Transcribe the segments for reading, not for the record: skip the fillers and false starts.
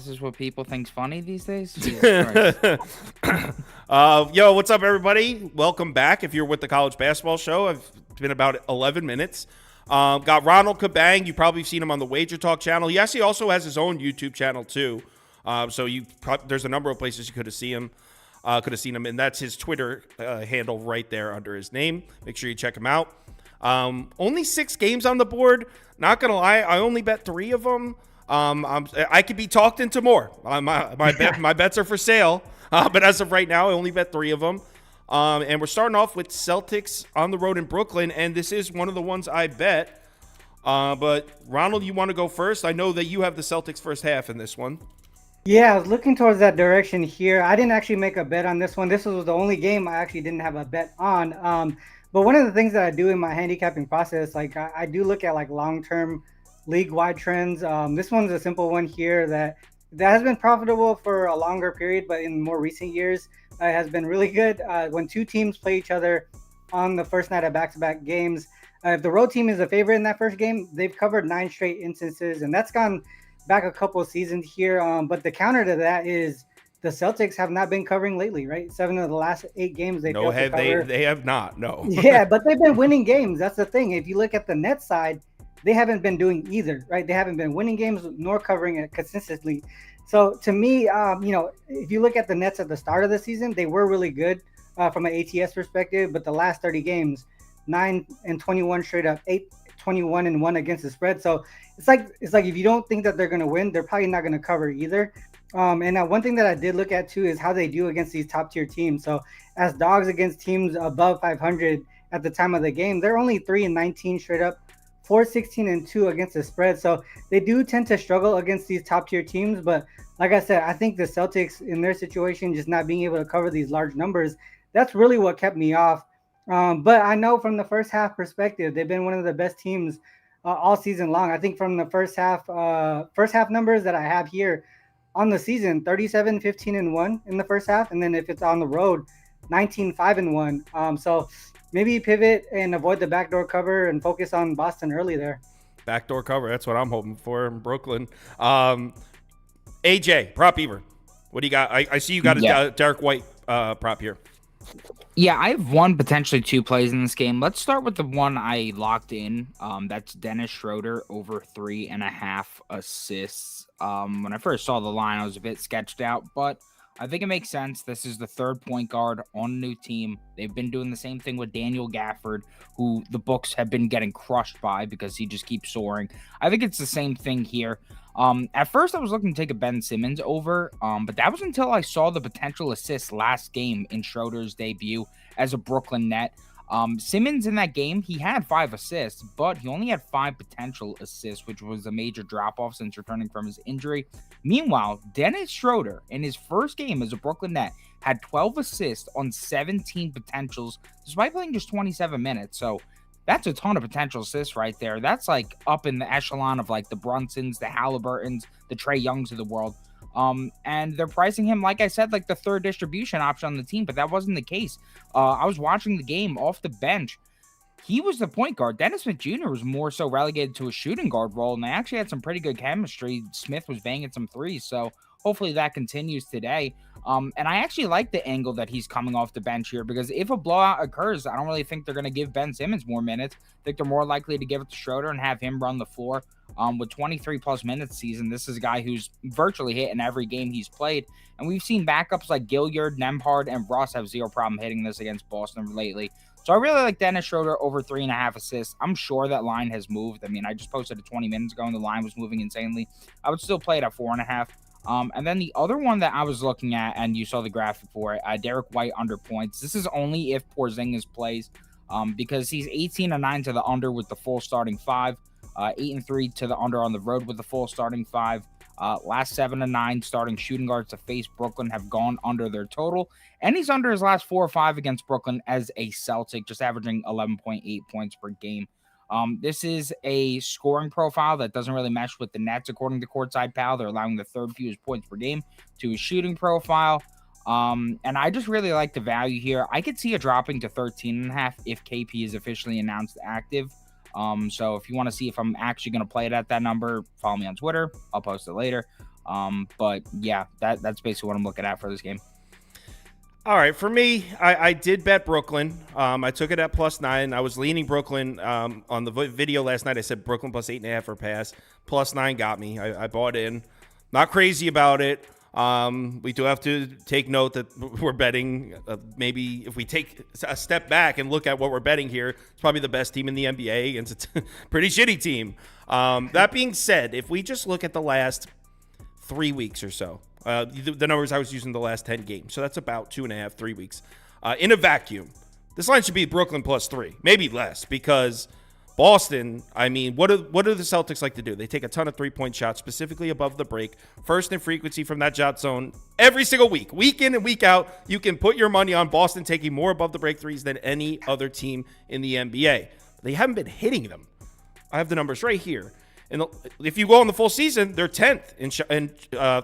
is what people think's funny these days. Jesus Christ. Yo, what's up, everybody? Welcome back. If you're with the College Basketball Show, it's been about 11 minutes. Got Ronald Kabang. You've probably seen him on the Wager Talk channel. He actually also has his own YouTube channel too. So there's a number of places you could have seen him. And that's his Twitter handle right there under his name. Make sure you check him out. Only 6 games on the board. Not gonna lie, I only bet 3 of them. I could be talked into more. My bets are for sale, but as of right now, I only bet 3 of them. And we're starting off with Celtics on the road in Brooklyn, and this is one of the ones I bet. But Ronald, you want to go first? I know that you have the Celtics first half in this one. Yeah, I was looking towards that direction here. I didn't actually make a bet on this one. This was the only game I actually didn't have a bet on. But one of the things that I do in my handicapping process, like I do look at like long-term league-wide trends. This one's a simple one here that has been profitable for a longer period, but in more recent years, it has been really good. When 2 teams play each other on the first night of back-to-back games, if the road team is a favorite in that first game, they've covered 9 straight instances, and that's gone back a couple of seasons here. But the counter to that is the Celtics have not been covering lately, right? 7 of the last 8 games they failed to cover. They have not. No. Yeah, but they've been winning games. That's the thing. If you look at the net side, they haven't been doing either, right? They haven't been winning games nor covering it consistently. So to me, if you look at the Nets at the start of the season, they were really good from an ATS perspective. But the last 30 games, 9-21 straight up, 8-21-1 against the spread. So it's like if you don't think that they're going to win, they're probably not going to cover either. And one thing that I did look at too is how they do against these top tier teams. So as dogs against teams above 500 at the time of the game, they're only 3-19 straight up, 4-16-2 against the spread. So they do tend to struggle against these top tier teams. But like I said, I think the Celtics in their situation, just not being able to cover these large numbers, that's really what kept me off. But I know from the first half perspective, they've been one of the best teams all season long. I think from the first half numbers that I have here on the season, 37-15-1 in the first half. And then if it's on the road, 19-5-1. So maybe pivot and avoid the backdoor cover and focus on Boston early there. Backdoor cover. That's what I'm hoping for in Brooklyn. AJ, prop Beaver. What do you got? I see you got a Derek White prop here. Yeah, I have 1, potentially 2 plays in this game. Let's start with the one I locked in. That's Dennis Schroeder over 3.5 assists. When I first saw the line, I was a bit sketched out, but I think it makes sense. This is the 3rd point guard on a new team. They've been doing the same thing with Daniel Gafford, who the books have been getting crushed by because he just keeps soaring. I think it's the same thing here. At first, I was looking to take a Ben Simmons over, but that was until I saw the potential assist last game in Schroeder's debut as a Brooklyn Net. Simmons in that game, he had 5 assists, but he only had 5 potential assists, which was a major drop-off since returning from his injury. Meanwhile, Dennis Schroeder, in his first game as a Brooklyn Net, had 12 assists on 17 potentials, despite playing just 27 minutes. So that's a ton of potential assists right there. That's like up in the echelon of like the Brunsons, the Halliburtons, the Trey Youngs of the world. And they're pricing him, like I said, like the 3rd distribution option on the team, but that wasn't the case. I was watching the game off the bench. He was the point guard. Dennis Smith Jr. was more so relegated to a shooting guard role, and they actually had some pretty good chemistry. Smith was banging some threes, so hopefully that continues today. And I actually like the angle that he's coming off the bench here, because if a blowout occurs, I don't really think they're going to give Ben Simmons more minutes. I think they're more likely to give it to Schroeder and have him run the floor. With 23-plus minutes season, this is a guy who's virtually hitting every game he's played. And we've seen backups like Gilliard, Nembhard, and Russ have zero problem hitting this against Boston lately. So I really like Dennis Schroeder over 3.5 assists. I'm sure that line has moved. I mean, I just posted it 20 minutes ago, and the line was moving insanely. I would still play it at 4.5. And then the other one that I was looking at, and you saw the graphic for it, Derek White under points. This is only if Porzingis plays, because he's 18-9 to the under with the full starting 5, 8-3 to the under on the road with the full starting 5. Last 7-9 starting shooting guards to face Brooklyn have gone under their total, and he's under his last 4 or 5 against Brooklyn as a Celtic, just averaging 11.8 points per game. This is a scoring profile that doesn't really mesh with the Nets, according to Courtside Pal. They're allowing the 3rd fewest points per game to a shooting profile. And I just really like the value here. I could see it dropping to 13.5 if KP is officially announced active. So if you want to see if I'm actually going to play it at that number, follow me on Twitter. I'll post it later. But yeah, that's basically what I'm looking at for this game. All right, for me, I did bet Brooklyn. I took it at +9. I was leaning Brooklyn on the video last night. I said Brooklyn +8.5 for pass. +9 got me. I bought in. Not crazy about it. We do have to take note that we're betting. Maybe if we take a step back and look at what we're betting here, it's probably the best team in the NBA against a pretty shitty team. That being said, if we just look at the last 3 weeks or so, the numbers I was using the last 10 games. So that's about 2.5, 3 weeks. In a vacuum, this line should be Brooklyn +3, maybe less, because Boston, I mean, what do the Celtics like to do? They take a ton of three-point shots, specifically above the break, first in frequency from that shot zone every single week. Week in and week out, you can put your money on Boston taking more above the break threes than any other team in the NBA. They haven't been hitting them. I have the numbers right here. And if you go on the full season, they're 10th in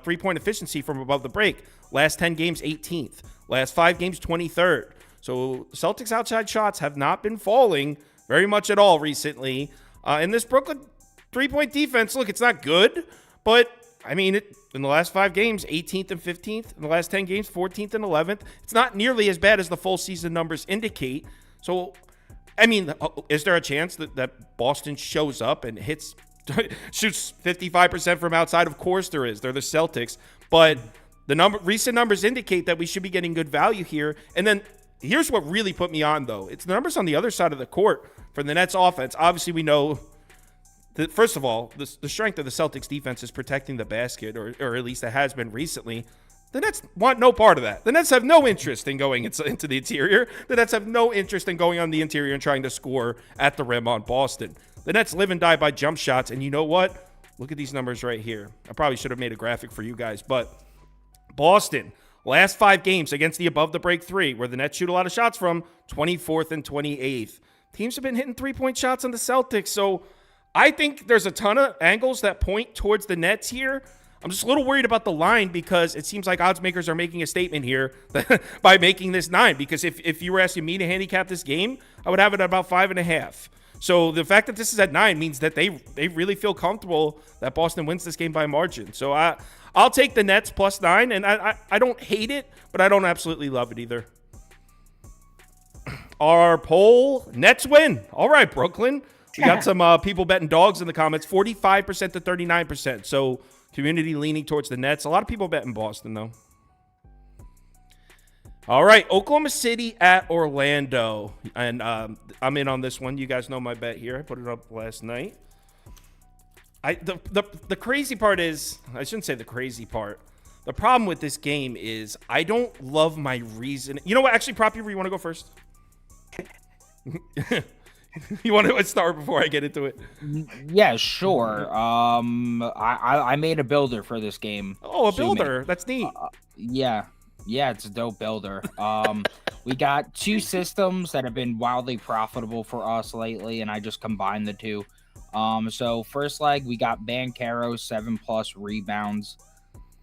three-point efficiency from above the break. Last 10 games, 18th. Last 5 games, 23rd. So Celtics outside shots have not been falling very much at all recently. And this Brooklyn three-point defense, look, it's not good. But, I mean, in the last 5 games, 18th and 15th. In the last 10 games, 14th and 11th. It's not nearly as bad as the full season numbers indicate. So, I mean, is there a chance that Boston shows up and shoots 55% from outside? Of course there is. They're the Celtics. But the recent numbers indicate that we should be getting good value here. And then here's what really put me on, though. It's the numbers on the other side of the court for the Nets offense. Obviously, we know that, first of all, the strength of the Celtics defense is protecting the basket, or at least it has been recently. The Nets want no part of that. The Nets have no interest in going into the interior. The Nets have no interest in going on the interior and trying to score at the rim on Boston. The Nets live and die by jump shots, and you know what? Look at these numbers right here. I probably should have made a graphic for you guys, but Boston, last 5 games against the above the break three, where the Nets shoot a lot of shots from, 24th and 28th. Teams have been hitting three-point shots on the Celtics, so I think there's a ton of angles that point towards the Nets here. I'm just a little worried about the line because it seems like odds makers are making a statement here by making this 9. Because if you were asking me to handicap this game, I would have it at about 5.5. So the fact that this is at 9 means that they really feel comfortable that Boston wins this game by margin. So I'll take the Nets +9, and I don't hate it, but I don't absolutely love it either. Our poll, Nets win. All right, Brooklyn. We got some people betting dogs in the comments, 45% to 39%. So community leaning towards the Nets. A lot of people betting Boston, though. All right, Oklahoma City at Orlando. And I'm in on this one. You guys know my bet here. I put it up last night. The crazy part is, I shouldn't say the crazy part. The problem with this game is I don't love my reason. You know what? Actually, Prop, you want to go first? You want to start before I get into it? Yeah, sure. I made a builder for this game. Oh, a builder. That's neat. Yeah, it's a dope builder. We got 2 systems that have been wildly profitable for us lately, and I just combined the 2. So first leg, we got Banchero 7+ rebounds.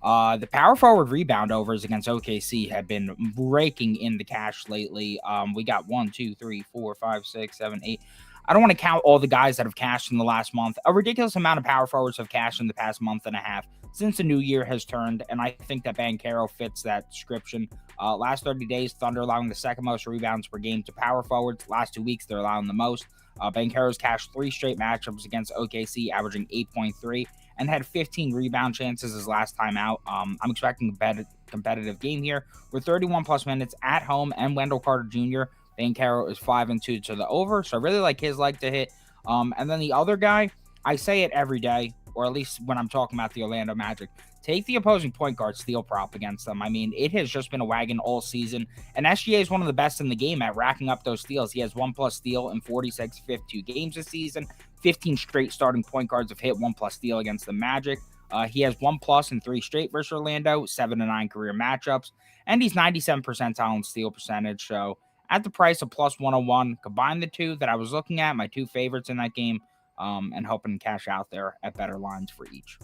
The power forward rebound overs against OKC have been raking in the cash lately. We got 1, 2, 3, 4, 5, 6, 7, 8. I don't want to count all the guys that have cashed in the last month. A ridiculous amount of power forwards have cashed in the past month and a half since the new year has turned, and I think that Banchero fits that description. Last 30 days, Thunder allowing the second most rebounds per game to power forwards. Last 2 weeks, they're allowing the most. Banchero's cashed 3 straight matchups against OKC, averaging 8.3, and had 15 rebound chances his last time out. I'm expecting a competitive game here. With 31+ minutes at home and Wendell Carter Jr., Banchero is 5-2 to the over, so I really like his leg to hit. And then the other guy, I say it every day, or at least when I'm talking about the Orlando Magic, take the opposing point guard steal prop against them. I mean, it has just been a wagon all season, and SGA is one of the best in the game at racking up those steals. He has 1+ steal in 46-52 games this season. 15 straight starting point guards have hit 1+ steal against the Magic. He has 1+ in 3 straight versus Orlando, 7-9 career matchups, and he's 97 percentile in steal percentage. So at the price of +101, combine the 2 that I was looking at, my 2 favorites in that game, and hoping to cash out there at better lines for each.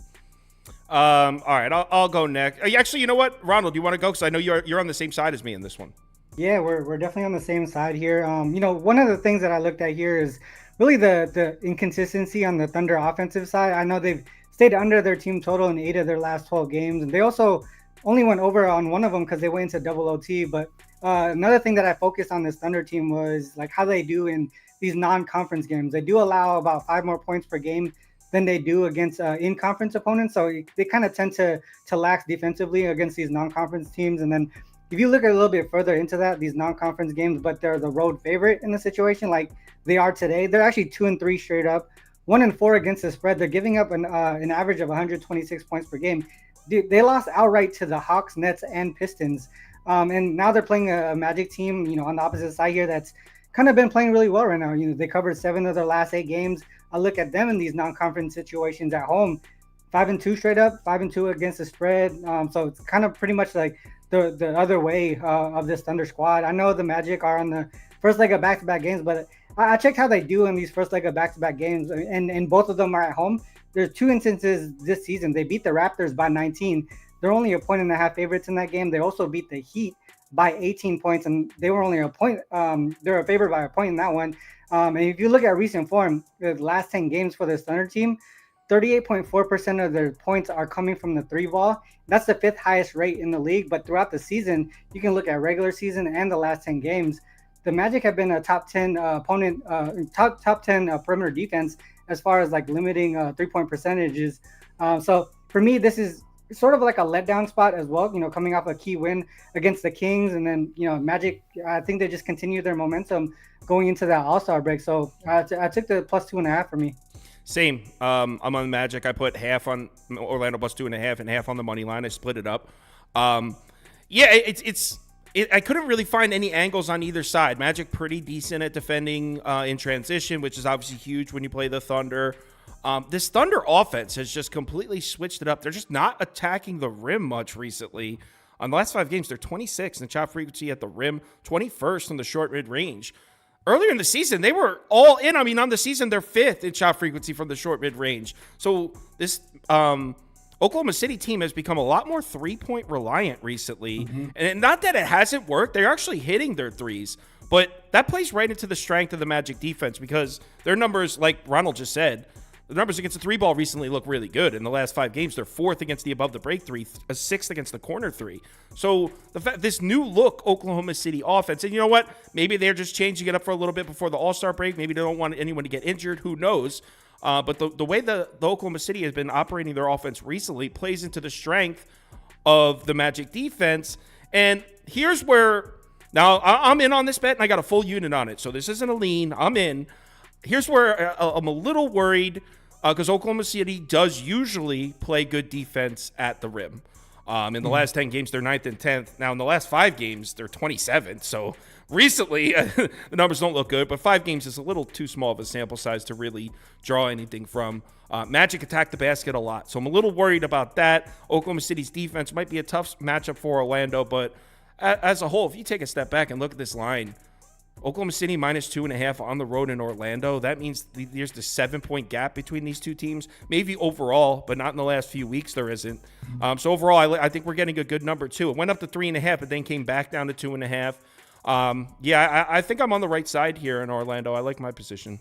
All right, I'll go next. Actually, you know what, Ronald, you want to go? Because I know you're on the same side as me in this one. Yeah, we're definitely on the same side here. One of the things that I looked at here is really the inconsistency on the Thunder offensive side. I know they've stayed under their team total in 8 of their last 12 games, and they also only went over on one of them because they went into double OT. But another thing that I focused on this Thunder team was like how they do in these non-conference games. They do allow about 5 more points per game than they do against in-conference opponents. So they kind of tend to lax defensively against these non-conference teams. And then if you look a little bit further into that, these non-conference games, but they're the road favorite in the situation like they are today, they're actually 2-3 straight up, 1-4 against the spread. They're giving up an average of 126 points per game. Dude, they lost outright to the Hawks, Nets, and Pistons. And now they're playing a Magic team, on the opposite side here that's kind of been playing really well right now. They covered 7 of their last 8 games. I look at them in these non-conference situations at home, 5-2 straight up, 5-2 against the spread. So it's kind of pretty much like the other way of this Thunder squad. I know the Magic are on the first leg of back-to-back games, but I checked how they do in these first leg of back-to-back games, and both of them are at home. There's 2 instances this season. They beat the Raptors by 19. They're only a 1.5 favorites in that game. They also beat the Heat by 18 points, and they were only a point. They're a favorite by a point in that one. And if you look at recent form, the last 10 games for this Thunder team, 38.4% of their points are coming from the 3 ball. That's the 5th highest rate in the league. But throughout the season, you can look at regular season and the last 10 games. The Magic have been a top 10 opponent, top 10 perimeter defense as far as like limiting 3-point percentages. So for me, this is sort of like a letdown spot as well, coming off a key win against the Kings. And then, Magic, I think they just continue their momentum going into that All-Star break. So I took the +2.5 for me. Same. I'm on the Magic. I put half on Orlando +2.5 and half on the money line. I split it up. I couldn't really find any angles on either side. Magic pretty decent at defending in transition, which is obviously huge when you play the Thunder. This Thunder offense has just completely switched it up. They're just not attacking the rim much recently. On the last 5 games, they're 26 in the shot frequency at the rim, 21st in the short mid-range. Earlier in the season, they were all in. I mean, on the season, they're 5th in shot frequency from the short mid-range. So this Oklahoma City team has become a lot more 3-point reliant recently. Mm-hmm. And not that it hasn't worked. They're actually hitting their threes. But that plays right into the strength of the Magic defense because their numbers, like Ronald just said, the numbers against the 3-ball recently look really good. In the last 5 games, they're 4th against the above the break 3, 6th against the corner 3. So this new look Oklahoma City offense, and you know what? Maybe they're just changing it up for a little bit before the All-Star break. Maybe they don't want anyone to get injured. Who knows? But the way the Oklahoma City has been operating their offense recently plays into the strength of the Magic defense. And here's where now I'm in on this bet, and I got a full unit on it. So this isn't a lean. I'm in. Here's where I'm a little worried. Because Oklahoma City does usually play good defense at the rim. In the last 10 games, they're 9th and 10th. Now, in the last 5 games, they're 27th. So recently, the numbers don't look good. But 5 games is a little too small of a sample size to really draw anything from. Magic attack the basket a lot. So I'm a little worried about that. Oklahoma City's defense might be a tough matchup for Orlando. But as a whole, if you take a step back and look at this line, Oklahoma City -2.5 on the road in Orlando. That means there's the 7-point gap between these two teams. Maybe overall, but not in the last few weeks there isn't. So overall, I think we're getting a good number too. It went up to 3.5, but then came back down to 2.5. I think I'm on the right side here in Orlando. I like my position.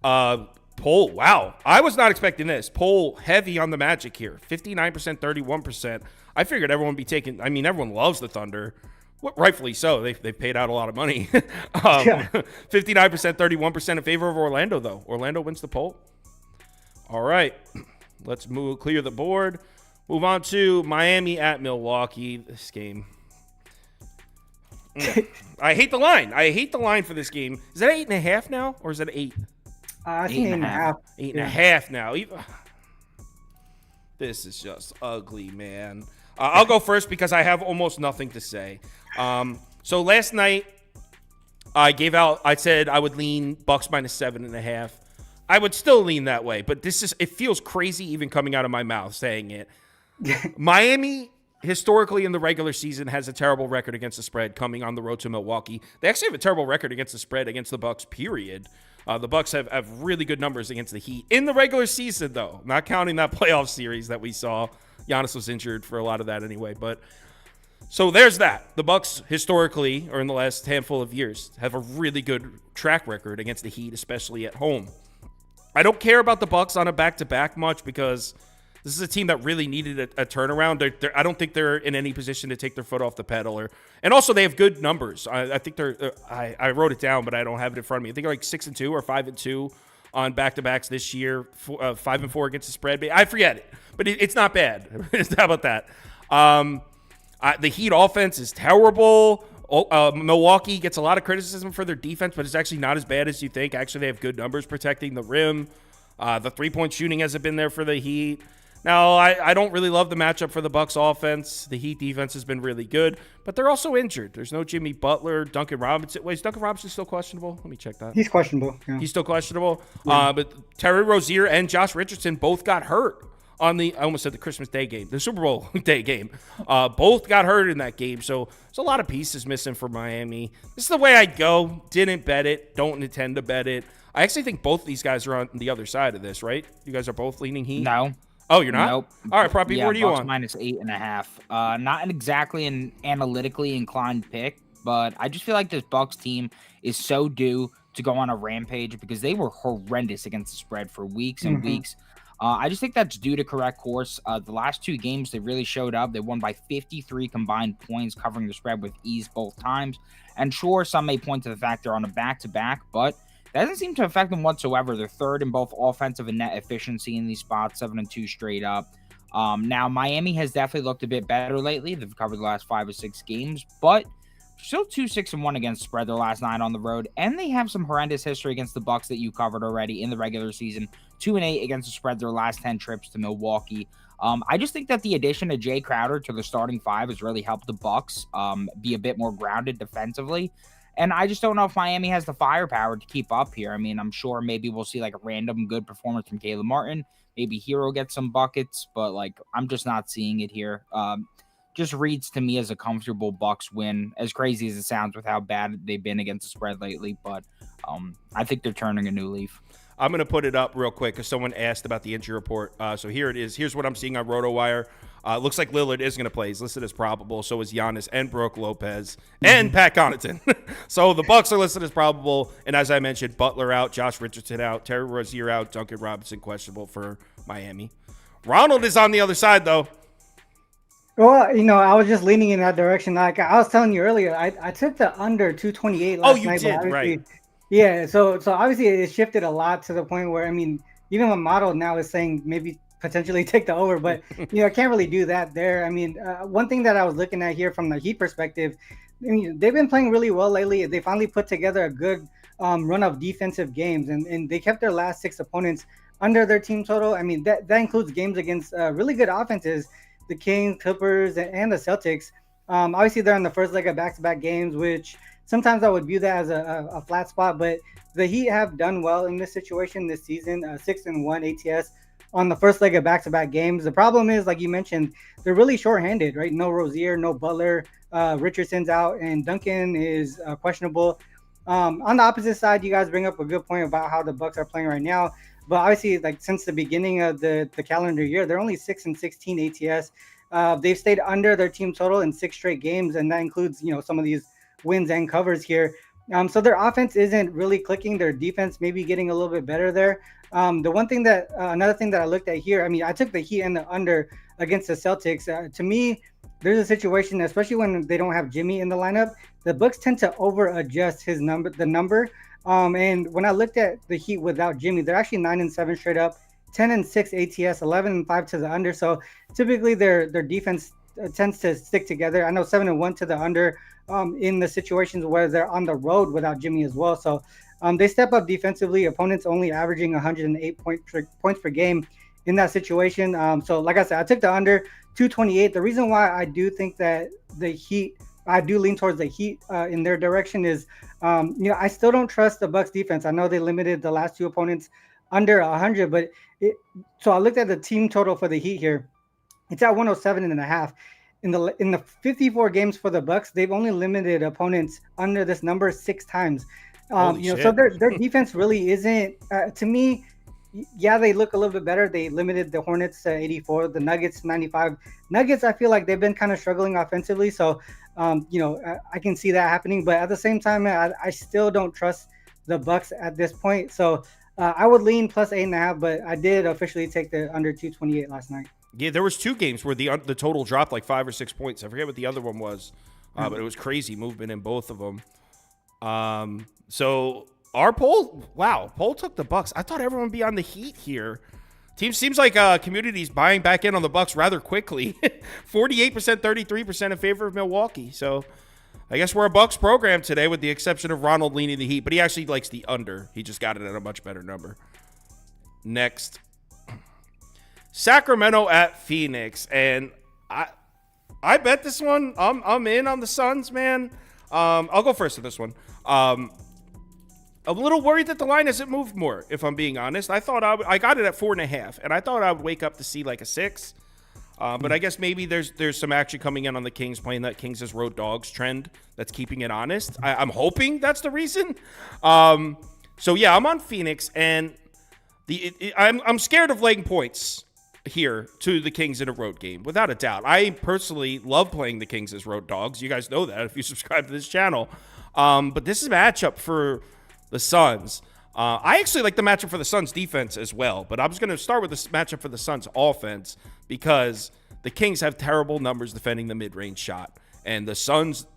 Poll, wow. I was not expecting this. Poll heavy on the Magic here. 59%, 31%. I figured everyone would be taking, everyone loves the Thunder. Well, rightfully so. They've paid out a lot of money. 59%, 31% in favor of Orlando, though. Orlando wins the poll. All right. Let's clear the board. Move on to Miami at Milwaukee. This game. I hate the line. I hate the line for this game. Is that 8.5 now, or is that 8? I think 8.5. 8.5 now. This is just ugly, man. I'll go first because I have almost nothing to say. So last night, I said I would lean Bucks -7.5. I would still lean that way, but it feels crazy even coming out of my mouth saying it. Miami, historically in the regular season, has a terrible record against the spread coming on the road to Milwaukee. They actually have a terrible record against the spread against the Bucks, period. The Bucks have really good numbers against the Heat. In the regular season, though, not counting that playoff series that we saw. Giannis was injured for a lot of that anyway, but so there's that. The Bucks historically, or in the last handful of years, have a really good track record against the Heat, especially at home. I don't care about the Bucks on a back-to-back much because this is a team that really needed a turnaround. I don't think they're in any position to take their foot off the pedal. And also, they have good numbers. I think they're I wrote it down, but I don't have it in front of me. I think they're like 6-2 or 5-2 on back-to-backs this year, 5-4 against the spread. I forget it, but it's not bad. How about that? The Heat offense is terrible. Milwaukee gets a lot of criticism for their defense, but it's actually not as bad as you think. Actually, they have good numbers protecting the rim. The three-point shooting hasn't been there for the Heat. Now, I don't really love the matchup for the Bucks offense. The Heat defense has been really good, but they're also injured. There's no Jimmy Butler, Duncan Robinson. Wait, is Duncan Robinson still questionable? Let me check that. He's questionable. Yeah. He's still questionable. Yeah. But Terry Rozier and Josh Richardson both got hurt on I almost said the Christmas Day game, the Super Bowl Day game. Both got hurt in that game, so there's a lot of pieces missing for Miami. This is the way I'd go. Didn't bet it. Don't intend to bet it. I actually think both these guys are on the other side of this, right? You guys are both leaning Heat? No. Oh, you're not? Nope. All right, Proppy, yeah, what are you Bucks on? -8.5. Not exactly an analytically inclined pick, but I just feel like this Bucks team is so due to go on a rampage because they were horrendous against the spread for weeks and weeks. I just think that's due to correct course. The last two games, they really showed up. They won by 53 combined points, covering the spread with ease both times. And sure, some may point to the fact they're on a back-to-back, but that doesn't seem to affect them whatsoever. They're third in both offensive and net efficiency in these spots, 7-2 straight up. Now, Miami has definitely looked a bit better lately. They've covered the last 5 or 6 games, but still 2-6-1 against spread their last 9 on the road, and they have some horrendous history against the Bucks that you covered already in the regular season. 2-8 against the spread their last 10 trips to Milwaukee. I just think that the addition of Jay Crowder to the starting 5 has really helped the Bucks be a bit more grounded defensively. And I just don't know if Miami has the firepower to keep up here. I mean, I'm sure maybe we'll see like a random good performance from Caleb Martin. Maybe Hero gets some buckets, but like I'm just not seeing it here. Just reads to me as a comfortable Bucks win, as crazy as it sounds with how bad they've been against the spread lately. But I think they're turning a new leaf. I'm going to put it up real quick because someone asked about the injury report. So here it is. Here's what I'm seeing on RotoWire. Looks like Lillard is going to play. He's listed as probable. So is Giannis and Brook Lopez and Pat Connaughton. So the Bucks are listed as probable. And as I mentioned, Butler out, Josh Richardson out, Terry Rozier out, Duncan Robinson questionable for Miami. Ronald is on the other side, though. Well, I was just leaning in that direction. Like I was telling you earlier, I took the under 228 last night. Oh, you did, right. Yeah, so obviously it shifted a lot to the point where, I mean, even my model now is saying maybe potentially take the over, but, I can't really do that there. I mean, one thing that I was looking at here from the Heat perspective, I mean, they've been playing really well lately. They finally put together a good run of defensive games, and they kept their last 6 opponents under their team total. I mean, that includes games against really good offenses, the Kings, Clippers, and the Celtics. Obviously, they're on the first leg of back-to-back games, which sometimes I would view that as a flat spot, but the Heat have done well in this situation this season, 6-1 ATS on the first leg of back-to-back games. The problem is, like you mentioned, they're really short-handed, right? No Rozier, no Butler, Richardson's out, and Duncan is questionable. On the opposite side, you guys bring up a good point about how the Bucks are playing right now, but obviously, like since the beginning of the calendar year, they're only 6-16 ATS. They've stayed under their team total in 6 straight games, and that includes, some of these wins and covers here. So their offense isn't really clicking. Their defense maybe getting a little bit better there. Another thing that I looked at here, I mean, I took the Heat and the under against the Celtics. To me, there's a situation, especially when they don't have Jimmy in the lineup, the Bucks tend to over adjust the number. And when I looked at the Heat without Jimmy, they're actually 9-7 straight up, 10-6 ATS, 11-5 to the under. So typically their defense tends to stick together. I know 7-1 to the under in the situations where they're on the road without Jimmy as well. So they step up defensively. Opponents only averaging 108 points per game in that situation. So like I said, I took the under 228. The reason why I do think that the Heat, I do lean towards the Heat in their direction is, I still don't trust the Bucks defense. I know they limited the last 2 opponents under 100, but so I looked at the team total for the Heat here. It's at 107.5. In the 54 games for the Bucks, they've only limited opponents under this number 6 times. So their defense really isn't, to me. Yeah, they look a little bit better. They limited the Hornets to 84, the Nuggets 95. Nuggets, I feel like they've been kind of struggling offensively, so I can see that happening. But at the same time, I still don't trust the Bucks at this point. So I would lean plus 8.5, but I did officially take the under 228 last night. Yeah, there was 2 games where the total dropped like 5 or 6 points. I forget what the other one was, but it was crazy movement in both of them. So our poll took the Bucks. I thought everyone would be on the Heat here. Team seems like community's buying back in on the Bucks rather quickly. 48%, 33% in favor of Milwaukee. So I guess we're a Bucks program today, with the exception of Ronald leaning the Heat, but he actually likes the under. He just got it at a much better number. Next, Sacramento at Phoenix, and I bet this one. I'm in on the Suns, man. I'll go first to this one. I'm a little worried that the line hasn't moved more, if I'm being honest. I thought I got it at 4.5, and I thought I would wake up to see like a 6. But I guess maybe there's some action coming in on the Kings, playing that Kings as road dogs trend that's keeping it honest. I'm hoping that's the reason. So yeah, I'm on Phoenix, and I'm scared of laying points here to the Kings in a road game, without a doubt. I personally love playing the Kings as road dogs. You guys know that if you subscribe to this channel. But this is a matchup for the Suns. I actually like the matchup for the Suns defense as well, but I'm just going to start with this matchup for the Suns offense, because the Kings have terrible numbers defending the mid-range shot, and the Suns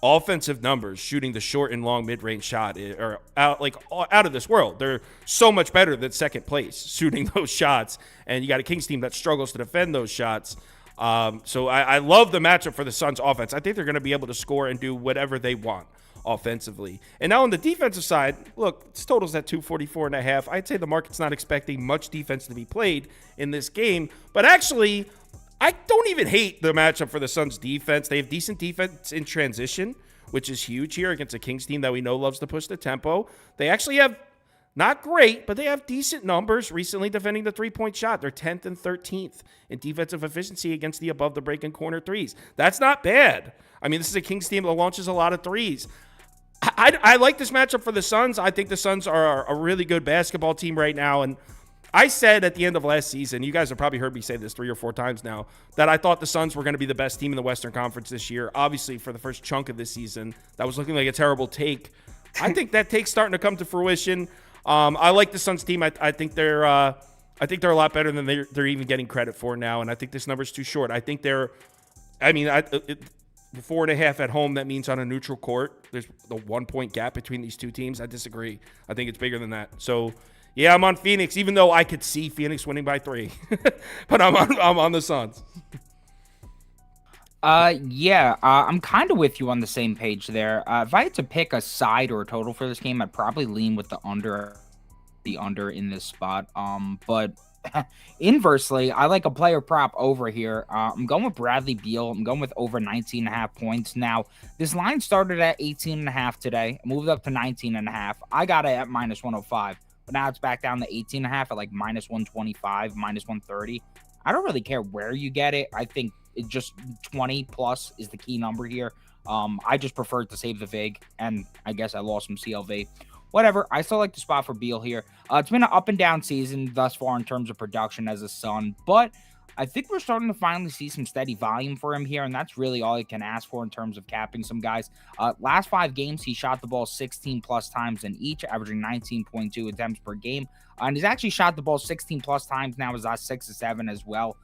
offensive numbers shooting the short and long mid-range shot are out of this world. They're so much better than second place shooting those shots, and you got a Kings team that struggles to defend those shots. So I love the matchup for the Suns offense. I think they're going to be able to score and do whatever they want offensively. And now on the defensive side, look, this total's at 244.5. I'd say the market's not expecting much defense to be played in this game, but actually, I don't even hate the matchup for the Suns defense. They have decent defense in transition, which is huge here against a Kings team that we know loves to push the tempo. They actually have, not great, but they have decent numbers recently defending the three-point shot. They're 10th and 13th in defensive efficiency against the above the break and corner threes. That's not bad. I mean, this is a Kings team that launches a lot of threes. I like this matchup for the Suns. I think the Suns are a really good basketball team right now. And I said at the end of last season, you guys have probably heard me say this 3 or 4 times now, that I thought the Suns were going to be the best team in the Western Conference this year. Obviously, for the first chunk of this season, that was looking like a terrible take. I think that take's starting to come to fruition. I like the Suns team. I think they're a lot better than they're even getting credit for now. And I think this number's too short. I think 4.5 at home, that means on a neutral court, there's the 1 point gap between these two teams. I disagree. I think it's bigger than that. So, yeah, I'm on Phoenix, even though I could see Phoenix winning by 3. But I'm on the Suns. I'm kind of with you on the same page there. If I had to pick a side or a total for this game, I'd probably lean with the under in this spot. But inversely, I like a player prop over here. I'm going with Bradley Beal. I'm going with over 19.5 points. Now, this line started at 18.5 today, moved up to 19.5. I got it at minus 105, but now it's back down to 18.5 at like minus 125, minus 130. I don't really care where you get it. I think it just 20 plus is the key number here. I just preferred to save the VIG, and I guess I lost some CLV. Whatever. I still like the spot for Beal here. It's been an up and down season thus far in terms of production as a Sun, but I think we're starting to finally see some steady volume for him here, and that's really all you can ask for in terms of capping some guys. Last 5 games, he shot the ball 16 plus times in each, averaging 19.2 attempts per game, and he's actually shot the ball 16 plus times now, is 6-7 as well.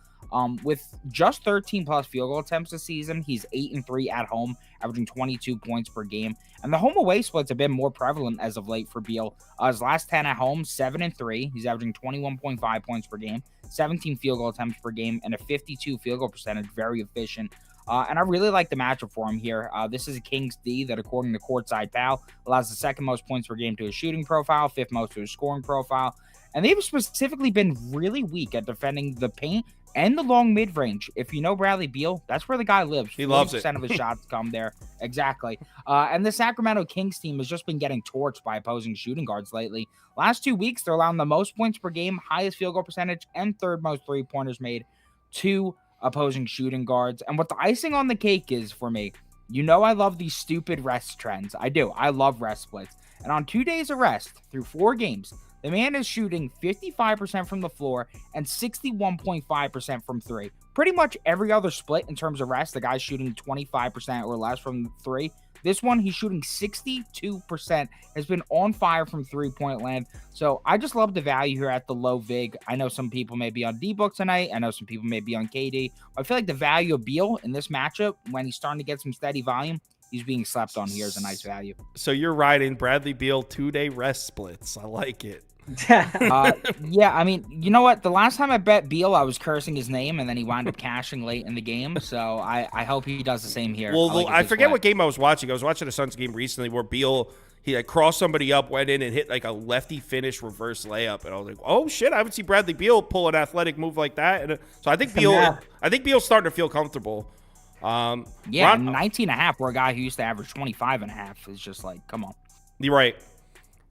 With just 13 plus field goal attempts this season, he's 8-3 at home, averaging 22 points per game. And the home away splits have been more prevalent as of late for Beal. His last 10 at home, 7-3. He's averaging 21.5 points per game, 17 field goal attempts per game, and a 52 field goal percentage. Very efficient. And I really like the matchup for him here. This is a Kings D that, according to Courtside Pal, allows the second most points per game to his shooting profile, 5th most to his scoring profile. And they've specifically been really weak at defending the paint and the long mid-range. If you know Bradley Beal, that's where the guy lives. He loves it. 40% of his shots come there. Exactly. And the Sacramento Kings team has just been getting torched by opposing shooting guards lately. Last 2 weeks, they're allowing the most points per game, highest field goal percentage, and 3rd most three-pointers made to opposing shooting guards. And what the icing on the cake is for me, you know I love these stupid rest trends. I do. I love rest splits. And on 2 days of rest, through 4 games, the man is shooting 55% from the floor and 61.5% from 3. Pretty much every other split in terms of rest, the guy's shooting 25% or less from 3. This one, he's shooting 62%, has been on fire from 3-point land. So I just love the value here at the low vig. I know some people may be on D-Book tonight. I know some people may be on KD. I feel like the value of Beal in this matchup, when he's starting to get some steady volume, he's being slept on here as a nice value. So you're riding Bradley Beal 2-day rest splits. I like it. Yeah, I mean, you know what? The last time I bet Beal, I was cursing his name, and then he wound up cashing late in the game. So I hope he does the same here. Well, I forget what game I was watching. I was watching a Suns game recently where Beal, he like crossed somebody up, went in and hit like a lefty finish reverse layup, and I was like, oh shit, I haven't seen Bradley Beal pull an athletic move like that. And so I think Beal's starting to feel comfortable. Yeah, 19.5 for a guy who used to average 25.5 is just like, come on. You're right.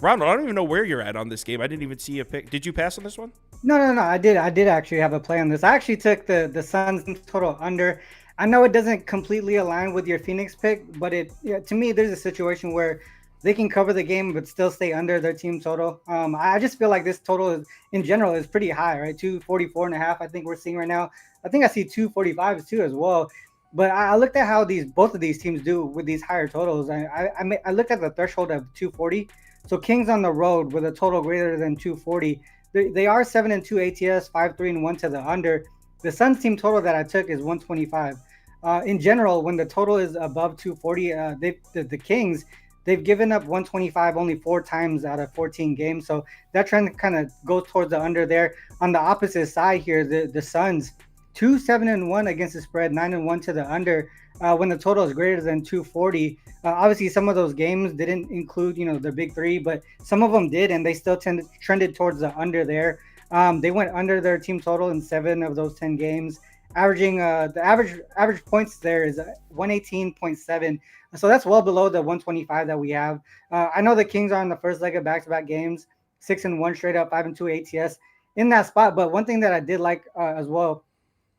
Ronald, I don't even know where you're at on this game. I didn't even see a pick. Did you pass on this one? No. I did actually have a play on this. I actually took the Suns total under. I know it doesn't completely align with your Phoenix pick, but to me, there's a situation where they can cover the game but still stay under their team total. I just feel like this total in general is pretty high, right? 244.5. I think we're seeing right now. I think I see 245 too as well. But I looked at how both of these teams do with these higher totals. I looked at the threshold of 240. So Kings on the road with a total greater than 240. They are 7-2 ATS, 5-3-1 to the under. The Suns team total that I took is 125. In general, when the total is above 240, the Kings, they've given up 125 only 4 times out of 14 games. So that trend kind of goes towards the under there. On the opposite side here, the Suns, 2-7-1 against the spread, 9-1 to the under. When the total is greater than 240, obviously some of those games didn't include, the big three, but some of them did, and they still trended towards the under there. They went under their team total in 7 of those 10 games, averaging the average points there is 118.7. So that's well below the 125 that we have. I know the Kings are on the first leg of back-to-back games, 6-1 straight up, 5-2 ATS in that spot. But one thing that I did like as well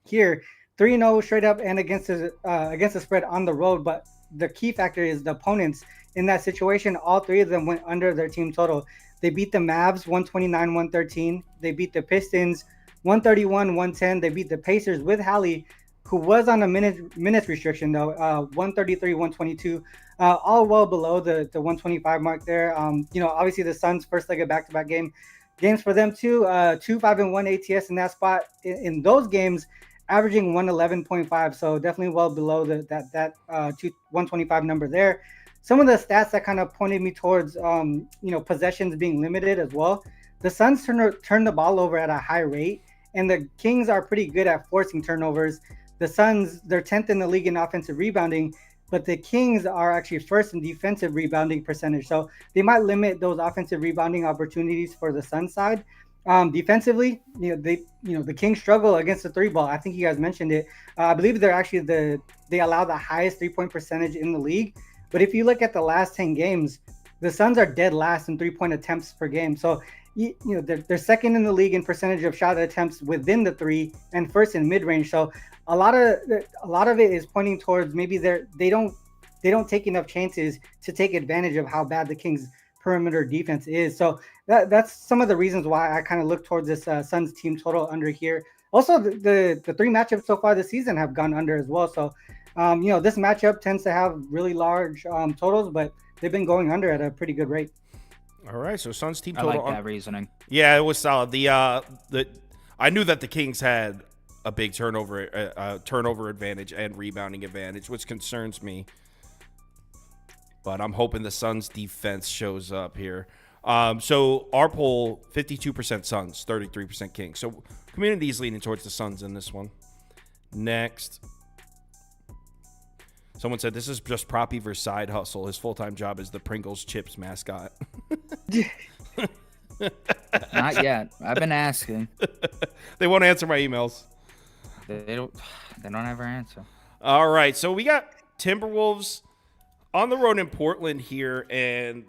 here, 3-0 straight up and against the spread on the road. But the key factor is the opponents in that situation. All 3 of them went under their team total. They beat the Mavs 129-113. They beat the Pistons 131-110. They beat the Pacers with Hallie, who was on a minutes restriction though, 133-122. All well below the 125 mark there. Obviously the Suns first leg of back-to-back games for them too. 2-5-1 ATS in that spot. In those games, averaging 111.5, so definitely well below that 125 number there. Some of the stats that kind of pointed me towards possessions being limited as well. The Suns turn the ball over at a high rate, and the Kings are pretty good at forcing turnovers. The Suns, they're 10th in the league in offensive rebounding, but the Kings are actually first in defensive rebounding percentage. So they might limit those offensive rebounding opportunities for the Suns side. Defensively, the Kings struggle against the 3-ball. I think you guys mentioned it. I believe they're actually they allow the highest 3-point percentage in the league. But if you look at the last 10 games, the Suns are dead last in 3-point attempts per game. So they're second in the league in percentage of shot attempts within the 3 and first in mid-range. So a lot of it is pointing towards maybe they don't take enough chances to take advantage of how bad the Kings perimeter defense is. So that's some of the reasons why I kind of look towards this Suns team total under here. Also, the 3 matchups so far this season have gone under as well. So, this matchup tends to have really large totals, but they've been going under at a pretty good rate. All right, so Suns team I total. like that reasoning. Yeah, it was solid. I knew that the Kings had a big turnover advantage and rebounding advantage, which concerns me. But I'm hoping the Suns defense shows up here. So our poll, 52% Suns, 33% Kings. So community is leaning towards the Suns in this one. Next. Someone said this is just Proppy versus side hustle. His full-time job is the Pringles chips mascot. Not yet. I've been asking. They won't answer my emails. They don't ever answer. All right, so we got Timberwolves on the road in Portland here, and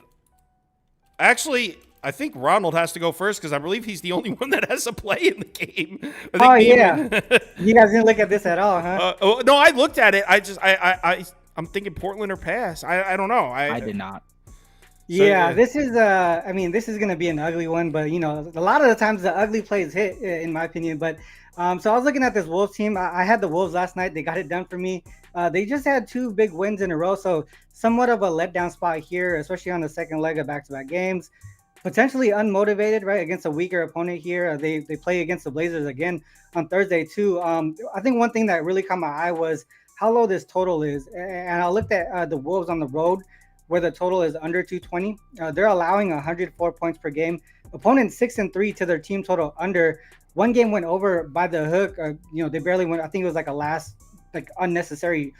actually, I think Ronald has to go first because I believe he's the only one that has a play in the game. Yeah. You guys didn't look at this at all, huh? No, I looked at it. I'm thinking Portland or pass. I don't know. I did not. Yeah, this is this is going to be an ugly one, but a lot of the times the ugly plays hit, in my opinion. But So I was looking at this Wolves team. I had the Wolves last night. They got it done for me. They just had two big wins in a row, so somewhat of a letdown spot here, especially on the second leg of back-to-back games. Potentially unmotivated, right, against a weaker opponent here. They play against the Blazers again on Thursday too. I think one thing that really caught my eye was how low this total is, and I looked at the Wolves on the road, where the total is under 220. They're allowing 104 points per game. Opponents 6-3 to their team total under. One game went over by the hook. They barely went. I think it was like a last, like unnecessary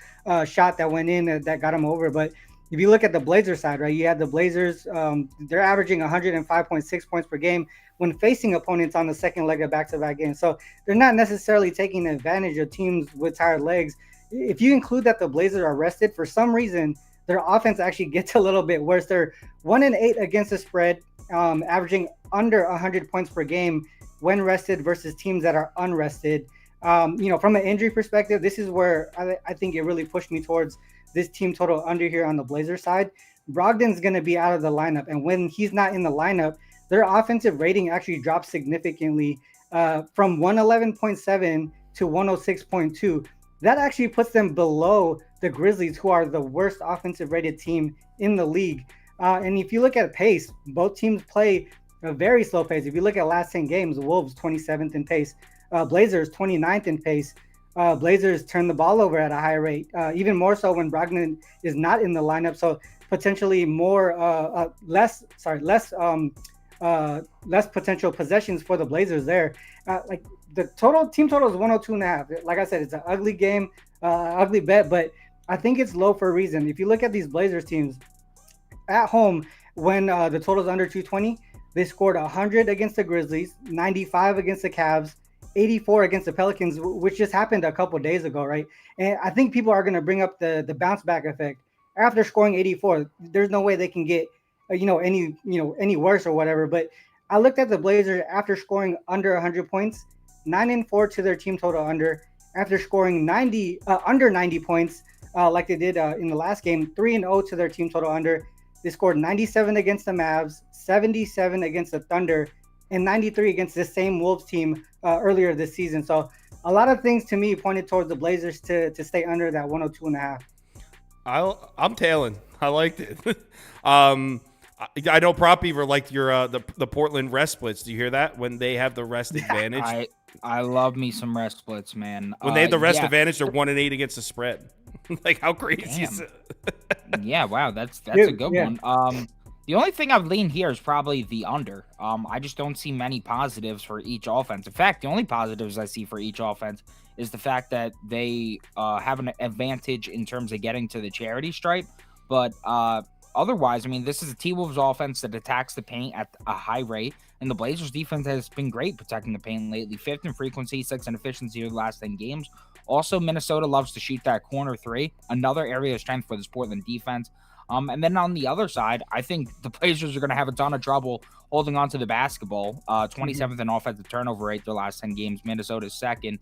shot that went in that got them over. But if you look at the Blazers side, right, you had the Blazers. They're averaging 105.6 points per game when facing opponents on the second leg of back-to-back games. So they're not necessarily taking advantage of teams with tired legs. If you include that the Blazers are rested, for some reason, their offense actually gets a little bit worse. They're 1-8 against the spread, averaging under 100 points per game when rested versus teams that are unrested. From an injury perspective, this is where I think it really pushed me towards this team total under here on the Blazers side. Brogdon's going to be out of the lineup, and when he's not in the lineup, their offensive rating actually drops significantly from 111.7 to 106.2. That actually puts them below the Grizzlies, who are the worst offensive rated team in the league. And if you look at pace, both teams play a very slow pace. If you look at last 10 games, Wolves 27th in pace, Blazers 29th in pace. Blazers turn the ball over at a high rate, even more so when Brogdon is not in the lineup. So potentially less potential possessions for the Blazers there. Like the team total is 102.5. Like I said, it's an ugly game, ugly bet, but I think it's low for a reason. If you look at these Blazers teams at home, when the total is under 220, they scored 100 against the Grizzlies, 95 against the Cavs, 84 against the Pelicans, which just happened a couple days ago, right? And I think people are going to bring up the bounce back effect after scoring 84. There's no way they can get any worse or whatever. But I looked at the Blazers after scoring under 100 points, 9-4 to their team total under. After scoring under 90 points, like they did in the last game, 3-0 to their team total under. They scored 97 against the Mavs, 77 against the Thunder, and 93 against the same Wolves team earlier this season. So a lot of things to me pointed towards the Blazers to stay under that 102.5. I'm tailing. I liked it. I know Prop Beaver liked your the Portland rest splits. Do you hear that? When they have the rest advantage. I love me some rest splits, man. When they have the rest advantage, they're 1-8 against the spread. Like, how crazy is it? Yeah, wow, that's a good one. The only thing I would lean here is probably the under. I just don't see many positives for each offense. In fact, the only positives I see for each offense is the fact that they have an advantage in terms of getting to the charity stripe. But otherwise, I mean, this is a T-Wolves offense that attacks the paint at a high rate, and the Blazers defense has been great protecting the paint lately. 5th in frequency, 6th in efficiency over the last 10 games. Also, Minnesota loves to shoot that corner three, another area of strength for this Portland defense. And then on the other side, I think the Blazers are going to have a ton of trouble holding on to the basketball. 27th in offensive turnover rate their last 10 games. Minnesota's 2nd.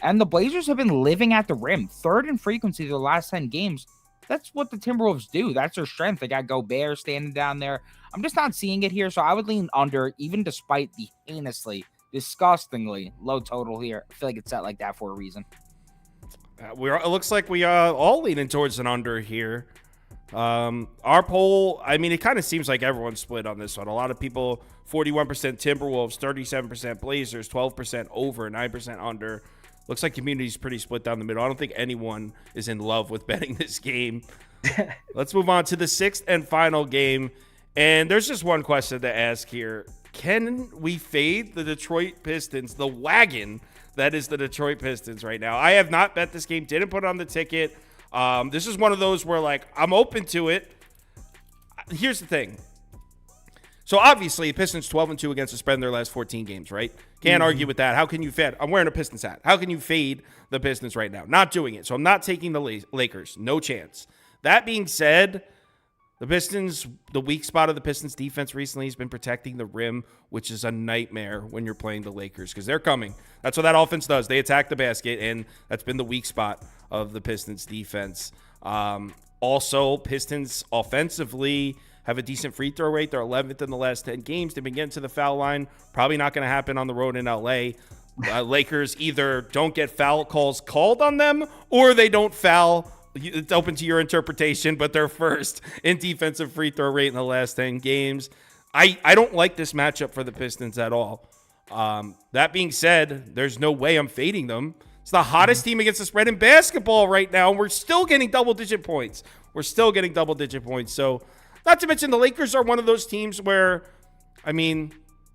And the Blazers have been living at the rim. 3rd in frequency their last 10 games. That's what the Timberwolves do. That's their strength. They got Gobert standing down there. I'm just not seeing it here, so I would lean under, even despite the heinously, disgustingly low total here. I feel like it's set like that for a reason. It looks like we are all leaning towards an under here. Our poll, I mean, it kind of seems like everyone's split on this one. A lot of people, 41% Timberwolves, 37% Blazers, 12% over, 9% under. Looks like community's pretty split down the middle. I don't think anyone is in love with betting this game. Let's move on to the 6th and final game. And there's just one question to ask here. Can we fade the Detroit Pistons, the wagon that is the Detroit Pistons right now? I have not bet this game, didn't put it on the ticket. This is one of those where, like, I'm open to it. Here's the thing. So, obviously, Pistons 12-2 against the spread in their last 14 games, right? Can't argue with that. How can you fade? I'm wearing a Pistons hat. How can you fade the Pistons right now? Not doing it. So, I'm not taking the Lakers. No chance. That being said, the Pistons, the weak spot of the Pistons defense recently has been protecting the rim, which is a nightmare when you're playing the Lakers because they're coming. That's what that offense does. They attack the basket, and that's been the weak spot of the Pistons defense. Also, Pistons offensively have a decent free throw rate. They're 11th in the last 10 games. They've been getting to the foul line. Probably not going to happen on the road in LA. Lakers either don't get foul calls called on them or they don't foul. It's open to your interpretation, but they're first in defensive free throw rate in the last 10 games. I don't like this matchup for the Pistons at all. That being said, there's no way I'm fading them. It's the hottest team against the spread in basketball right now, and we're still getting double-digit points. So, not to mention the Lakers are one of those teams where, I mean,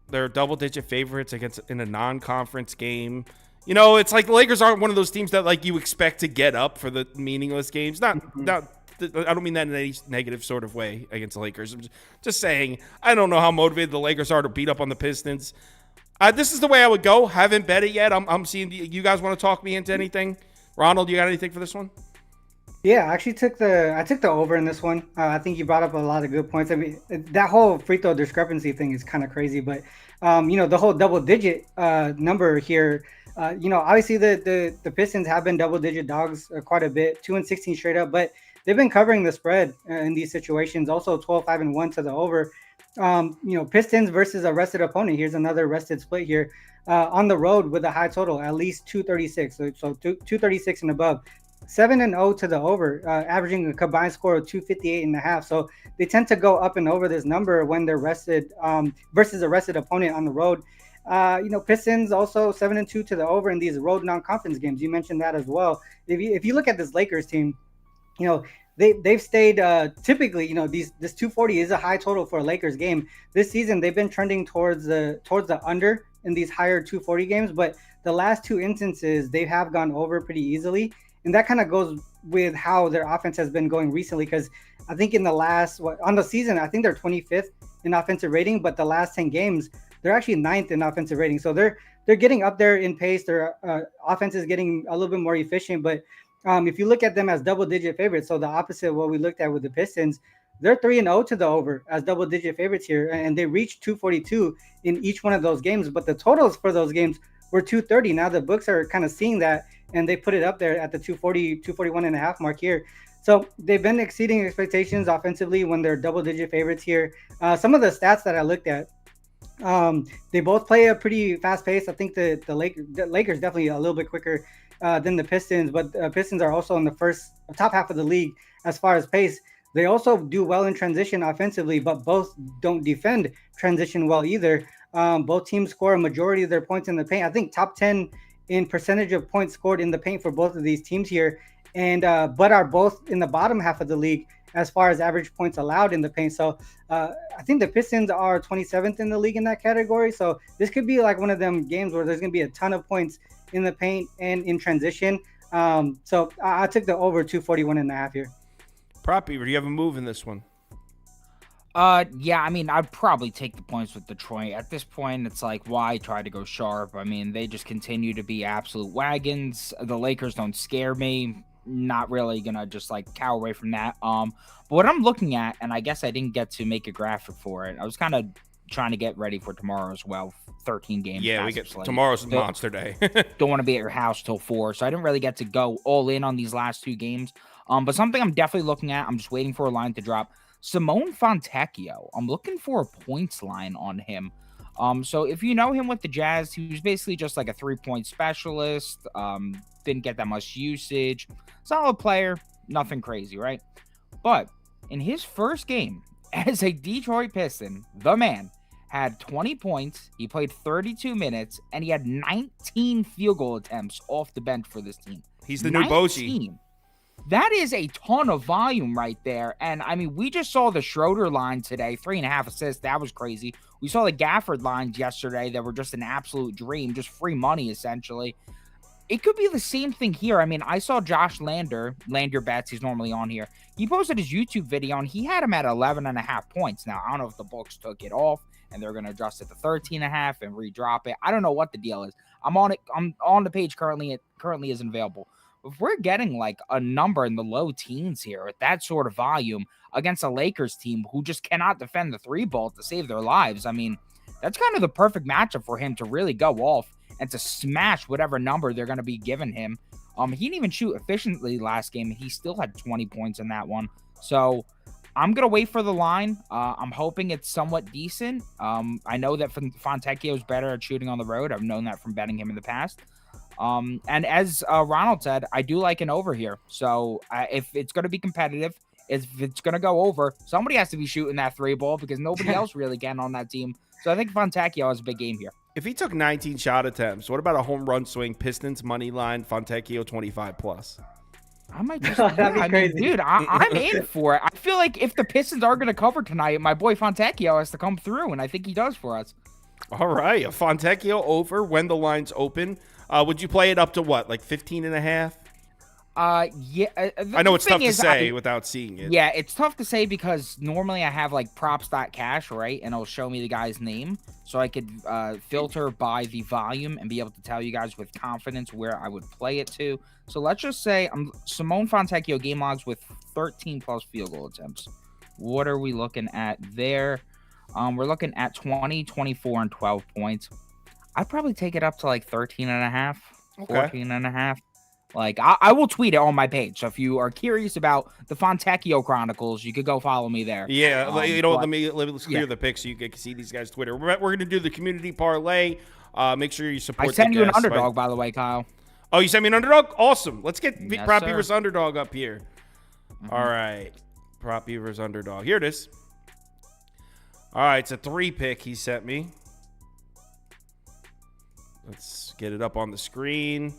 they're double-digit favorites in a non-conference game. You know, it's like the Lakers aren't one of those teams that like you expect to get up for the meaningless games. Not I don't mean that in any negative sort of way against the Lakers. I'm just saying I don't know how motivated the Lakers are to beat up on the Pistons. This is the way I would go. Haven't bet it yet. I'm seeing you guys want to talk me into anything. Ronald, you got anything for this one? Yeah, I actually took the over in this one. I think you brought up a lot of good points. I mean, that whole free throw discrepancy thing is kind of crazy, but the whole double digit number here. Obviously the Pistons have been double digit dogs quite a bit, 2-16 straight up, but they've been covering the spread in these situations. Also 12-5-1 to the over. Pistons versus a rested opponent. Here's another rested split here on the road with a high total, at least 236. So 236 and above. 7-0 to the over, averaging a combined score of 258.5. So they tend to go up and over this number when they're rested versus a rested opponent on the road. Pistons also 7-2 to the over in these road non-conference games. You mentioned that as well. If you look at this Lakers team, they've stayed typically, this 240 is a high total for a Lakers game. This season they've been trending towards the under in these higher 240 games, but the last two instances they have gone over pretty easily. And that kind of goes with how their offense has been going recently, because I think in the last on the season, I think they're 25th in offensive rating, but the last 10 games, they're actually 9th in offensive rating. So they're getting up there in pace. Their offense is getting a little bit more efficient. But if you look at them as double-digit favorites, so the opposite of what we looked at with the Pistons, they're 3-0 to the over as double-digit favorites here, and they reached 242 in each one of those games. But the totals for those games were 230. Now the books are kind of seeing that, and they put it up there at the 240, 241.5 mark here. So they've been exceeding expectations offensively when they're double-digit favorites here. Some of the stats that I looked at, they both play a pretty fast pace. I think the Lakers definitely a little bit quicker than the Pistons, but Pistons are also in the top half of the league as far as pace. They also do well in transition offensively, but both don't defend transition well either. Both teams score a majority of their points in the paint. I think top 10 in percentage of points scored in the paint for both of these teams here, and but are both in the bottom half of the league as far as average points allowed in the paint. So I think the Pistons are 27th in the league in that category. So this could be like one of them games where there's going to be a ton of points in the paint and in transition. So I took the over 241.5 here. Prop Beaver, do you have a move in this one? Yeah, I mean, I'd probably take the points with Detroit. At this point, it's like, why try to go sharp? I mean, they just continue to be absolute wagons. The Lakers don't scare me. Not really gonna just like cower away from that. But what I'm looking at, and I guess I didn't get to make a graphic for it. I was kind of trying to get ready for tomorrow as well. 13 games. Yeah, tomorrow's monster day. Don't want to be at your house till 4, so I didn't really get to go all in on these last two games. But something I'm definitely looking at. I'm just waiting for a line to drop. Simone Fontecchio. I'm looking for a points line on him. So if you know him with the Jazz, he was basically just like a 3-point specialist. Didn't get that much usage. Solid player, nothing crazy, right? But in his first game as a Detroit Piston, the man had 20 points. He played 32 minutes, and he had 19 field goal attempts off the bench for this team. He's the new Boji. That is a ton of volume right there. And, I mean, we just saw the Schroeder line today, 3.5 assists. That was crazy. We saw the Gafford lines yesterday that were just an absolute dream, just free money, essentially. It could be the same thing here. I mean, I saw Josh Land Your Bets, he's normally on here. He posted his YouTube video, and he had him at 11.5 points. Now, I don't know if the books took it off, and they're going to adjust it to 13.5 and redrop it. I don't know what the deal is. I'm on it. I'm on the page currently. It currently isn't available. If we're getting like a number in the low teens here at that sort of volume against a Lakers team who just cannot defend the 3-ball to save their lives, I mean, that's kind of the perfect matchup for him to really go off and to smash whatever number they're going to be giving him. He didn't even shoot efficiently last game. He still had 20 points in that one. So I'm gonna wait for the line. I'm hoping it's somewhat decent. I know that Fontecchio is better at shooting on the road. I've known that from betting him in the past. And as Ronald said, I do like an over here. So if it's gonna be competitive, if it's gonna go over, somebody has to be shooting that 3 ball because nobody else really can on that team. So I think Fontecchio has a big game here. If he took 19 shot attempts, what about a home run swing? Pistons money line, Fontecchio 25+. I might just, That'd be crazy. dude. I'm in for it. I feel like if the Pistons are gonna cover tonight, my boy Fontecchio has to come through, and I think he does for us. All right, a Fontecchio over when the line's open. Would you play it up to what, like 15.5? Yeah. I know it's tough to say without seeing it. Yeah, it's tough to say because normally I have like props.cash, right? And it'll show me the guy's name. So I could filter by the volume and be able to tell you guys with confidence where I would play it to. So let's just say I'm Simone Fontecchio game logs with 13 plus field goal attempts. What are we looking at there? We're looking at 20, 24, and 12 points. I'd probably take it up to like 13 and a half, 14 and a half. Like, I will tweet it on my page. So if you are curious about the Fontecchio Chronicles, you could go follow me there. Yeah, let me clear the pics so you can see these guys' Twitter. We're going to do the community parlay. Make sure you support. I sent you an underdog, by the way, Kyle. Oh, you sent me an underdog? Awesome. Let's get Yes, Prop sir. Beaver's underdog up here. All right. Prop Beaver's underdog. Here it is. All right, it's a 3-pick he sent me. Let's get it up on the screen.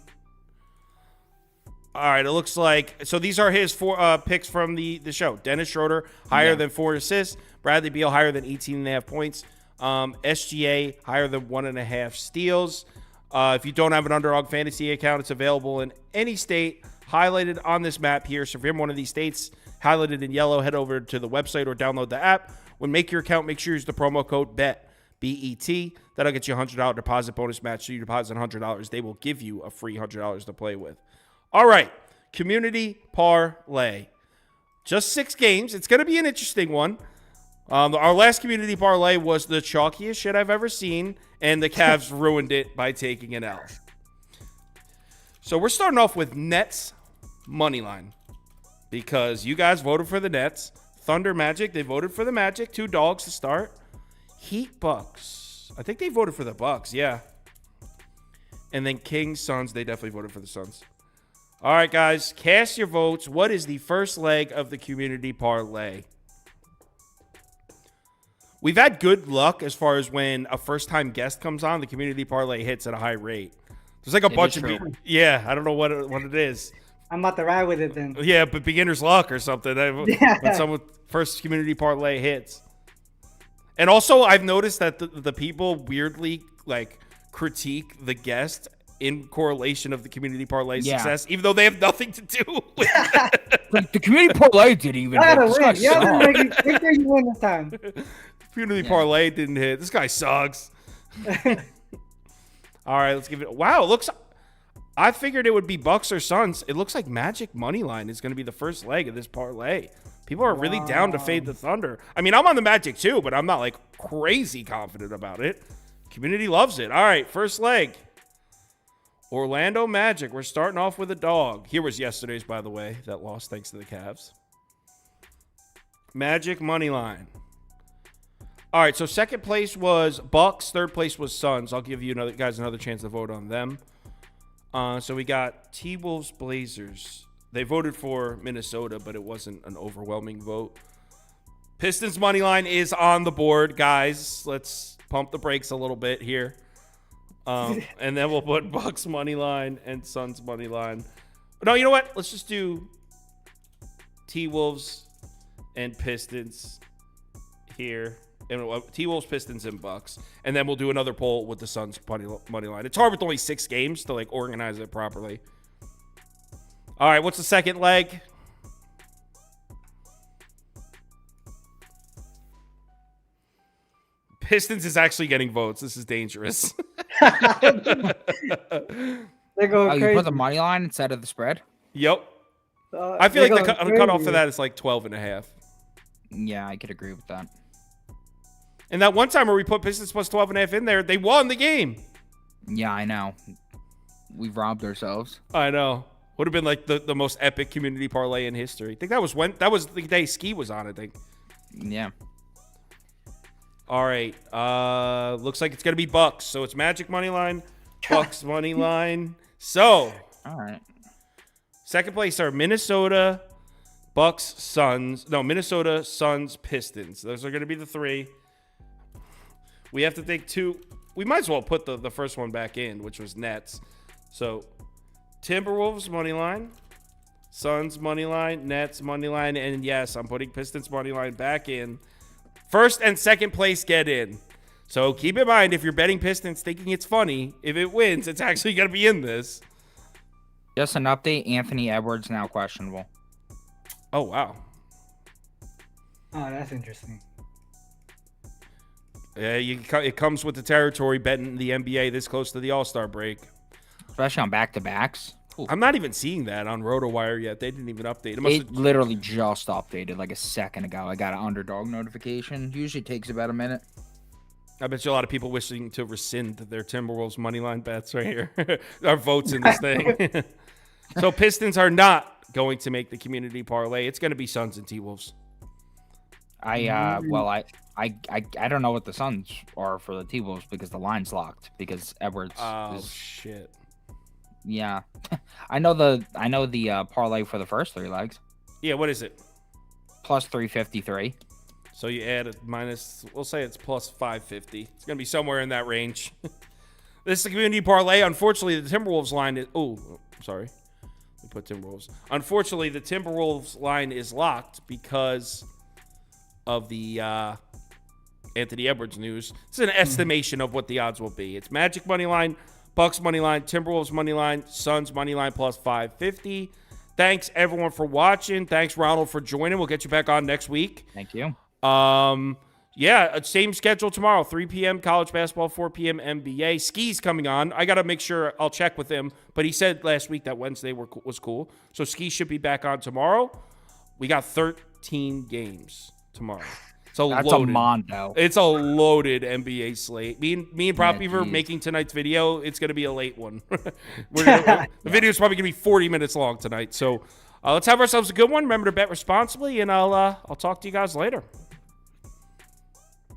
All right, it looks like – so these are his 4 picks from the show. Dennis Schroeder, higher than 4 assists. Bradley Beal, higher than 18.5 points. SGA, higher than 1.5 steals. If you don't have an Underdog Fantasy account, it's available in any state highlighted on this map here. So if you're in one of these states highlighted in yellow, head over to the website or download the app. When make your account, make sure you use the promo code BET, B-E-T. That'll get you a $100 deposit bonus match. So you deposit $100, they will give you a free $100 to play with. All right, community parlay. Just 6 games. It's going to be an interesting one. Our last community parlay was the chalkiest shit I've ever seen, and the Cavs ruined it by taking an L. So we're starting off with Nets money line because you guys voted for the Nets. Thunder Magic, they voted for the Magic. 2 dogs to start. Heat Bucks. I think they voted for the Bucks, yeah. And then Kings Suns, they definitely voted for the Suns. All right, guys, cast your votes. What is the first leg of the community parlay? We've had good luck as far as when a first-time guest comes on, the community parlay hits at a high rate. There's like a bunch of people. Yeah, I don't know what it is. I'm about to ride with it then. Yeah, but beginner's luck or something. Yeah. When someone first community parlay hits. And also, I've noticed that the people weirdly like critique the guest in correlation of the community parlay success, even though they have nothing to do with it. Like, the community parlay didn't even hit. This guy sucks. Make sure you win this time. Community parlay didn't hit. This guy sucks. All right, let's give it. Wow, it looks. I figured it would be Bucks or Suns. It looks like Magic money line is going to be the first leg of this parlay. People are really down to fade the Thunder. I mean, I'm on the Magic too, but I'm not like crazy confident about it. Community loves it. All right, first leg. Orlando Magic. We're starting off with a dog. Here was yesterday's, by the way, that lost thanks to the Cavs. Magic money line. All right, so second place was Bucks. Third place was Suns. I'll give you another chance to vote on them. So we got T-Wolves Blazers. They voted for Minnesota, but it wasn't an overwhelming vote. Pistons money line is on the board, guys. Let's pump the brakes a little bit here. And then we'll put Bucks money line and Suns money line. No, you know what? Let's just do T-Wolves and Pistons here. And T-Wolves, Pistons, and Bucks. And then we'll do another poll with the Suns money line. It's hard with only 6 games to like organize it properly. All right, what's the second leg? Pistons is actually getting votes. This is dangerous. They're going You crazy. put the money line instead of the spread? Yep. I feel like the crazy. cutoff for that is like 12.5. Yeah, I could agree with that. And that one time where we put Pistons plus 12.5 in there, they won the game. Yeah, I know. We've robbed ourselves. I know. Would have been like the most epic community parlay in history. I think that was the day Ski was on, I think. Yeah. All right. Looks like it's gonna be Bucks. So it's Magic money line, Bucks money line. So All right. second place are Minnesota, Bucks, Suns. No, Minnesota, Suns, Pistons. Those are gonna be the three. We have to take two. We might as well put the first one back in, which was Nets. So Timberwolves money line, Suns money line, Nets money line, and yes, I'm putting Pistons money line back in. First and second place get in. So keep in mind, if you're betting Pistons thinking it's funny, if it wins, it's actually going to be in this. Just an update. Anthony Edwards now questionable. Oh, wow. Oh, that's interesting. Yeah, it comes with the territory betting the NBA this close to the All-Star break. Especially on back-to-backs. Ooh. I'm not even seeing that on RotoWire yet. They didn't even update. It literally just updated like a second ago. I got an underdog notification. Usually takes about a minute. I bet you a lot of people wishing to rescind their Timberwolves moneyline bets right here. Our votes in this thing. So Pistons are not going to make the community parlay. It's going to be Suns and T-Wolves. I don't know what the Suns are for the T-Wolves because the line's locked because Edwards shit. Yeah. I know the parlay for the first three legs. Yeah, what is it? Plus 353. So you add a minus, we'll say it's plus 550. It's going to be somewhere in that range. This is the community parlay. Unfortunately, the Timberwolves line is, sorry. We put Timberwolves. Unfortunately, the Timberwolves line is locked because of the Anthony Edwards news. It's an estimation of what the odds will be. It's Magic money line, Bucks money line, Timberwolves money line, Suns money line plus 550. Thanks everyone for watching. Thanks Ronald for joining. We'll get you back on next week. Thank you. Same schedule tomorrow. 3 p.m. college basketball, 4 p.m. NBA. Ski's coming on. I got to make sure I'll check with him, but he said last week that Wednesday was cool. So Ski should be back on tomorrow. We got 13 games tomorrow. That's a mondo. It's a loaded NBA slate. Me and Prop Beaver making tonight's video. It's going to be a late one. The video is probably going to be 40 minutes long tonight. So let's have ourselves a good one. Remember to bet responsibly, and I'll talk to you guys later.